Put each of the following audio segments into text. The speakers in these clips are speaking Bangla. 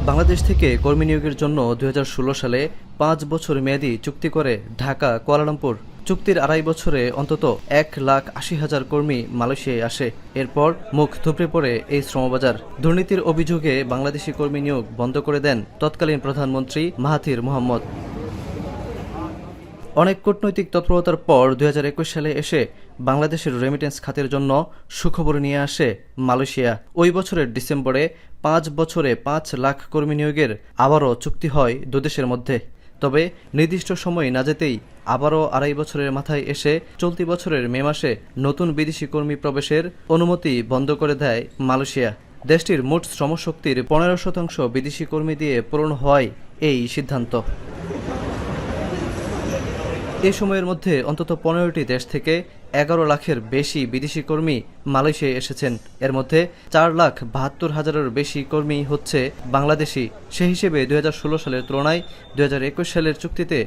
বাংলাদেশ থেকে কর্মী নিয়োগের জন্য 2016 সালে 5 বছর মেয়াদী চুক্তি করে ঢাকা কুয়ালালামপুর। চুক্তির 2.5 বছরে অন্তত 1,80,000 কর্মী মালয়েশিয়ায় আসে। এরপর মুখ থুবড়ে পড়ে এই শ্রমবাজার। দুর্নীতির অভিযোগে বাংলাদেশি কর্মী নিয়োগ বন্ধ করে দেন তৎকালীন প্রধানমন্ত্রী মাহাথির মোহাম্মদ। অনেক কূটনৈতিক তৎপরতার পর 2021 সালে এসে বাংলাদেশের রেমিটেন্স খাতের জন্য সুখবর নিয়ে আসে মালয়েশিয়া। ওই বছরের ডিসেম্বরে 5 বছরে 5 লাখ কর্মী নিয়োগের আবারও চুক্তি হয় দুদেশের মধ্যে। তবে নির্দিষ্ট সময় না যেতেই আবারও 2.5 বছরের মাথায় এসে চলতি বছরের মে মাসে নতুন বিদেশি কর্মী প্রবেশের অনুমতি বন্ধ করে দেয় মালয়েশিয়া। দেশটির মোট শ্রমশক্তির 15% বিদেশি কর্মী দিয়ে পূরণ হওয়ায় এই সিদ্ধান্ত। এই সময়ের মধ্যে অন্তত 15টি দেশ থেকে 11 লাখের বেশি বিদেশি কর্মী মালয়েশিয়ায় এসেছেন। এর মধ্যে 4,72,000-এর বেশি কর্মী হচ্ছে বাংলাদেশি। সেই হিসেবে 2016 সালের তুলনায় 2021 সালের চুক্তিতে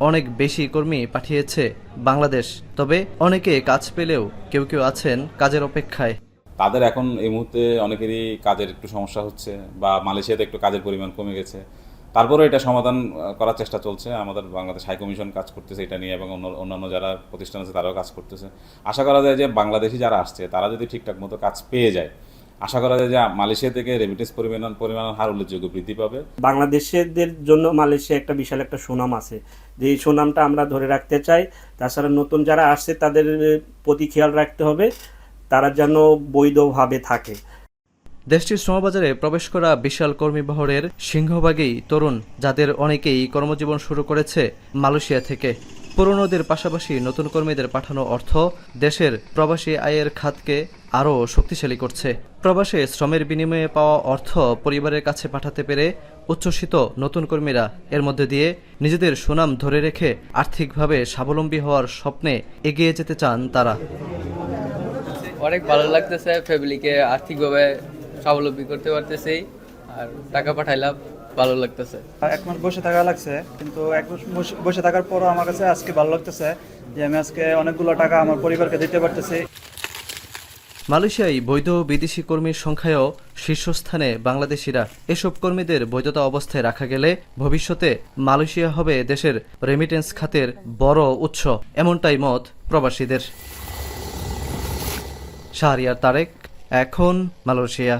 অনেক বেশি কর্মী পাঠিয়েছে বাংলাদেশ। তবে অনেকে কাজ পেলেও কেউ কেউ আছেন কাজের অপেক্ষায়। তাদের এখন এই মুহূর্তে অনেকেরই কাজের একটু সমস্যা হচ্ছে বা মালয়েশিয়াতে একটু কাজের পরিমাণ কমে গেছে। তারপরেও এটা সমাধান করার চেষ্টা চলছে। আমাদের বাংলাদেশ হাই কমিশন কাজ করতেছে এটা নিয়ে এবং অন্যান্য যারা প্রতিষ্ঠান আছে তারাও কাজ করতেছে। আশা করা যায় যে বাংলাদেশি যারা আসছে তারা যদি ঠিকঠাক মতো কাজ পেয়ে যায়, আশা করা যায় যে মালয়েশিয়া থেকে রেমিটেন্স পরিমাণ হার উল্লেখযোগ্য বৃদ্ধি পাবে। বাংলাদেশিদের জন্য মালয়েশিয়া একটা বিশাল একটা সুনাম আছে, যে এই সুনামটা আমরা ধরে রাখতে চাই। তাছাড়া নতুন যারা আসছে তাদের প্রতি খেয়াল রাখতে হবে, তারা যেন বৈধভাবে থাকে। দেশটির শ্রমবাজারে প্রবেশ করা বিশাল কর্মীবহরের সিংহভাগই তরুণ, যাদের অনেকেই কর্মজীবন শুরু করেছে মালয়েশিয়া থেকে। পুরনোদের পাশাপাশি নতুন কর্মীদের পাঠানো অর্থ দেশের প্রবাসী আয়ের খাতকে আরও শক্তিশালী করছে। প্রবাসে শ্রমের বিনিময়ে পাওয়া অর্থ পরিবারের কাছে পাঠাতে পেরে উচ্ছ্বসিত নতুন কর্মীরা। এর মধ্যে দিয়ে নিজেদের সুনাম ধরে রেখে আর্থিকভাবে স্বাবলম্বী হওয়ার স্বপ্নে এগিয়ে যেতে চান তারা। অনেক ভালো লাগতেছে, ফ্যামিলিকে আর্থিকভাবে স্বাবলম্বী করতে পারতেছি, আর টাকা পাঠাইলাম, ভালো লাগতেছে। 1 মাস বসে থাকা লাগছে, কিন্তু 1 মাস বসে থাকার পরও আমার কাছে আজকে ভালো লাগতেছে যে আমি আজকে অনেকগুলো টাকা আমার পরিবারকে দিতে পারতেছি। মালয়েশিয়ায় বৈধ বিদেশি কর্মীর সংখ্যায়ও শীর্ষস্থানে বাংলাদেশিরা। এসব কর্মীদের বৈধতা অবস্থায় রাখা গেলে ভবিষ্যতে মালয়েশিয়া হবে দেশের রেমিটেন্স খাতের বড় উৎস, এমনটাই মত প্রবাসীদের। শাহরিয়ার তারেক, এখন মালয়েশিয়া।